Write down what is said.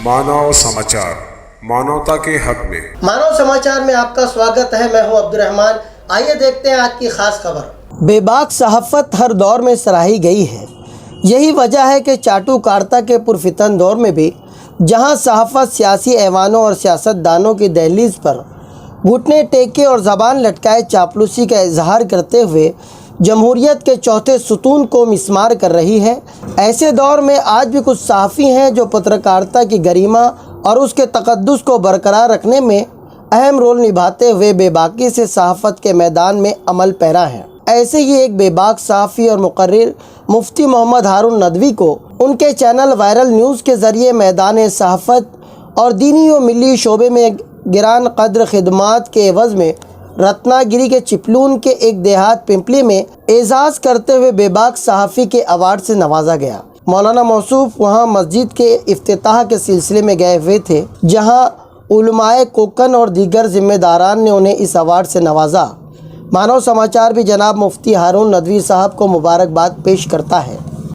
मानव समाचार, मानवता के हक में। मानव समाचार में आपका स्वागत है। मैं हूं अब्दुल रहमान। आइए देखते हैं आज की खास खबर। बेबाक सहाफ़त हर दौर में सराही गई है। यही वजह है कि चाटुकारिता के पुरफितन दौर में भी जहां सहाफ़त सियासी ऐवानों और सियासतदानों की दहलीज पर घुटने टेके और ज़बान लटकाए चापलूसी का इजहार करते हुए जमहूरियत के चौथे सुतून को मिस्मार कर रही है, ऐसे दौर में आज भी कुछ सहाफ़ी हैं जो पत्रकारिता की गरिमा और उसके तक़द्दुस को बरकरार रखने में अहम रोल निभाते हुए बेबाकी से सहाफ़त के मैदान में अमल पैरा हैं। ऐसे ही एक बेबाक सहाफ़ी और मुकर्रिर मुफ्ती मोहम्मद हारून नदवी को उनके चैनल वायरल न्यूज़ के ज़रिए मैदान सहाफ़त और दीनी व मिली शोबे में गिरान कद्र खिदमात के एवज़ में रत्नागिरी के चिपलून के एक देहात पिंपली में एजाज़ करते हुए बेबाक सहाफ़ी के अवार्ड से नवाजा गया। मौलाना मौसूफ वहां मस्जिद के इफ्तिताह के सिलसिले में गए हुए थे, जहां उलमाए कोकन और दीगर ज़िम्मेदारान ने उन्हें इस अवार्ड से नवाजा। मानव समाचार भी जनाब मुफ्ती हारून नदवी साहब को मुबारकबाद पेश करता है।